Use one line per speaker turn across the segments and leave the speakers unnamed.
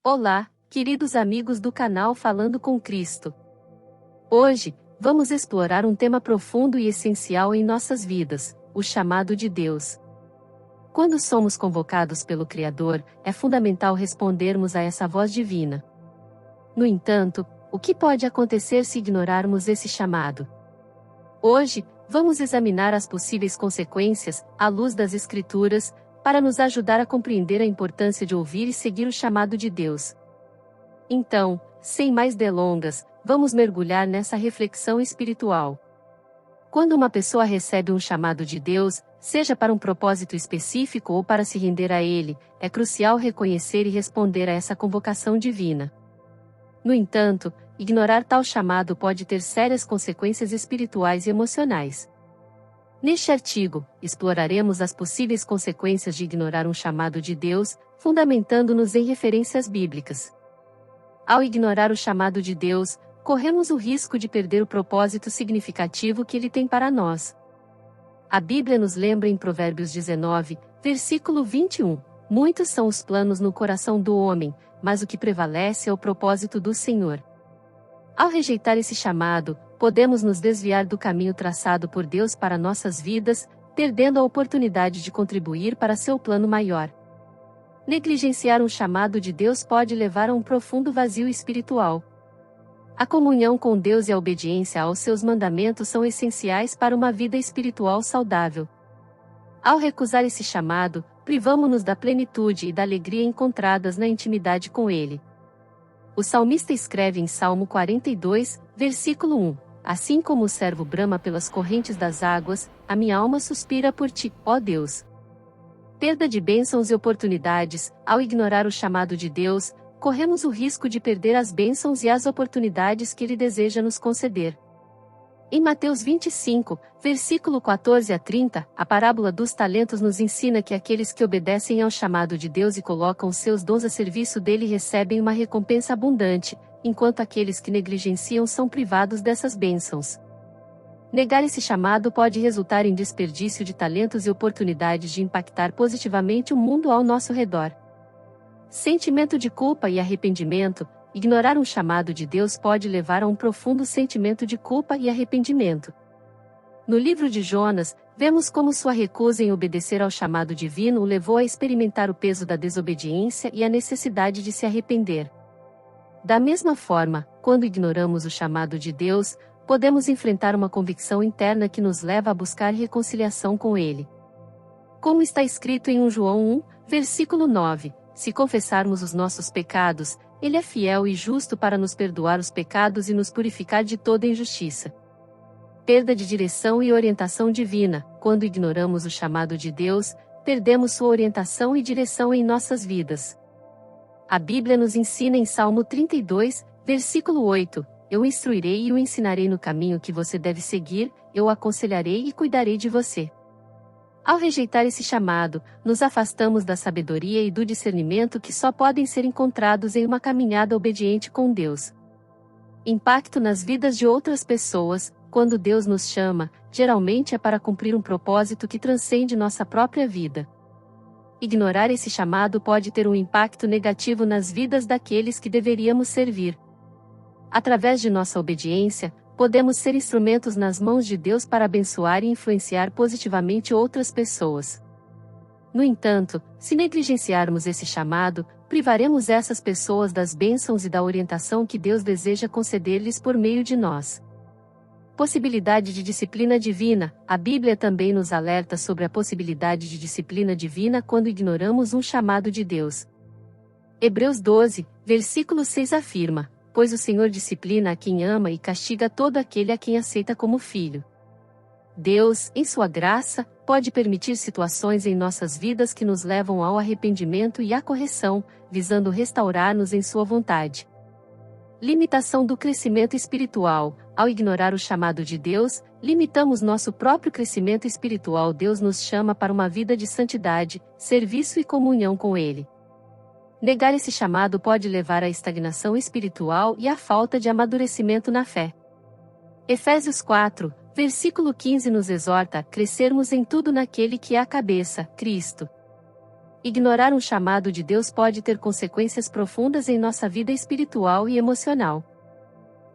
Olá, queridos amigos do canal Falando com Cristo. Hoje, vamos explorar um tema profundo e essencial em nossas vidas, o chamado de Deus. Quando somos convocados pelo Criador, é fundamental respondermos a essa voz divina. No entanto, o que pode acontecer se ignorarmos esse chamado? Hoje, vamos examinar as possíveis consequências, à luz das Escrituras, para nos ajudar a compreender a importância de ouvir e seguir o chamado de Deus. Então, sem mais delongas, vamos mergulhar nessa reflexão espiritual. Quando uma pessoa recebe um chamado de Deus, seja para um propósito específico ou para se render a Ele, é crucial reconhecer e responder a essa convocação divina. No entanto, ignorar tal chamado pode ter sérias consequências espirituais e emocionais. Neste artigo, exploraremos as possíveis consequências de ignorar um chamado de Deus, fundamentando-nos em referências bíblicas. Ao ignorar o chamado de Deus, corremos o risco de perder o propósito significativo que Ele tem para nós. A Bíblia nos lembra em Provérbios 19, versículo 21, muitos são os planos no coração do homem, mas o que prevalece é o propósito do Senhor. Ao rejeitar esse chamado, podemos nos desviar do caminho traçado por Deus para nossas vidas, perdendo a oportunidade de contribuir para seu plano maior. Negligenciar um chamado de Deus pode levar a um profundo vazio espiritual. A comunhão com Deus e a obediência aos seus mandamentos são essenciais para uma vida espiritual saudável. Ao recusar esse chamado, privamo-nos da plenitude e da alegria encontradas na intimidade com Ele. O salmista escreve em Salmo 42, versículo 1, assim como o servo brama pelas correntes das águas, a minha alma suspira por ti, ó Deus. Perda de bênçãos e oportunidades. Ao ignorar o chamado de Deus, corremos o risco de perder as bênçãos e as oportunidades que Ele deseja nos conceder. Em Mateus 25, versículo 14 a 30, a parábola dos talentos nos ensina que aqueles que obedecem ao chamado de Deus e colocam seus dons a serviço dele recebem uma recompensa abundante, enquanto aqueles que negligenciam são privados dessas bênçãos. Negar esse chamado pode resultar em desperdício de talentos e oportunidades de impactar positivamente o mundo ao nosso redor. Sentimento de culpa e arrependimento. Ignorar um chamado de Deus pode levar a um profundo sentimento de culpa e arrependimento. No livro de Jonas, vemos como sua recusa em obedecer ao chamado divino o levou a experimentar o peso da desobediência e a necessidade de se arrepender. Da mesma forma, quando ignoramos o chamado de Deus, podemos enfrentar uma convicção interna que nos leva a buscar reconciliação com Ele. Como está escrito em 1 João 1, versículo 9, se confessarmos os nossos pecados, Ele é fiel e justo para nos perdoar os pecados e nos purificar de toda injustiça. Perda de direção e orientação divina. Quando ignoramos o chamado de Deus, perdemos sua orientação e direção em nossas vidas. A Bíblia nos ensina em Salmo 32, versículo 8, eu o instruirei e o ensinarei no caminho que você deve seguir, eu o aconselharei e cuidarei de você. Ao rejeitar esse chamado, nos afastamos da sabedoria e do discernimento que só podem ser encontrados em uma caminhada obediente com Deus. Impacto nas vidas de outras pessoas. Quando Deus nos chama, geralmente é para cumprir um propósito que transcende nossa própria vida. Ignorar esse chamado pode ter um impacto negativo nas vidas daqueles que deveríamos servir. Através de nossa obediência, podemos ser instrumentos nas mãos de Deus para abençoar e influenciar positivamente outras pessoas. No entanto, se negligenciarmos esse chamado, privaremos essas pessoas das bênçãos e da orientação que Deus deseja conceder-lhes por meio de nós. Possibilidade de disciplina divina. A Bíblia também nos alerta sobre a possibilidade de disciplina divina quando ignoramos um chamado de Deus. Hebreus 12, versículo 6 afirma, pois o Senhor disciplina a quem ama e castiga todo aquele a quem aceita como filho. Deus, em sua graça, pode permitir situações em nossas vidas que nos levam ao arrependimento e à correção, visando restaurar-nos em sua vontade. Limitação do crescimento espiritual. Ao ignorar o chamado de Deus, limitamos nosso próprio crescimento espiritual. Deus nos chama para uma vida de santidade, serviço e comunhão com Ele. Negar esse chamado pode levar à estagnação espiritual e à falta de amadurecimento na fé. Efésios 4, versículo 15 nos exorta a crescermos em tudo naquele que é a cabeça, Cristo. Ignorar um chamado de Deus pode ter consequências profundas em nossa vida espiritual e emocional.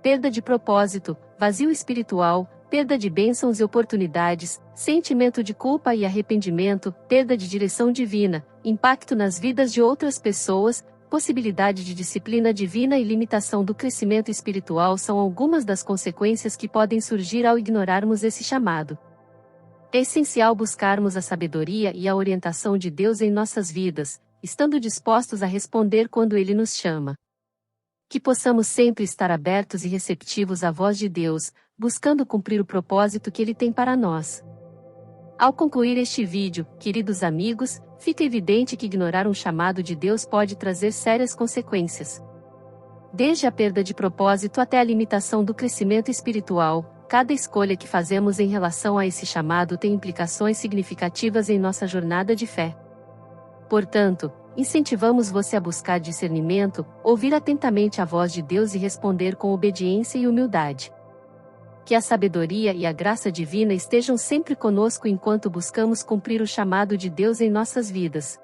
Perda de propósito, vazio espiritual, perda de bênçãos e oportunidades, sentimento de culpa e arrependimento, perda de direção divina, impacto nas vidas de outras pessoas, possibilidade de disciplina divina e limitação do crescimento espiritual são algumas das consequências que podem surgir ao ignorarmos esse chamado. É essencial buscarmos a sabedoria e a orientação de Deus em nossas vidas, estando dispostos a responder quando Ele nos chama. Que possamos sempre estar abertos e receptivos à voz de Deus, buscando cumprir o propósito que Ele tem para nós. Ao concluir este vídeo, queridos amigos, fica evidente que ignorar um chamado de Deus pode trazer sérias consequências. Desde a perda de propósito até a limitação do crescimento espiritual, cada escolha que fazemos em relação a esse chamado tem implicações significativas em nossa jornada de fé. Portanto, incentivamos você a buscar discernimento, ouvir atentamente a voz de Deus e responder com obediência e humildade. Que a sabedoria e a graça divina estejam sempre conosco enquanto buscamos cumprir o chamado de Deus em nossas vidas.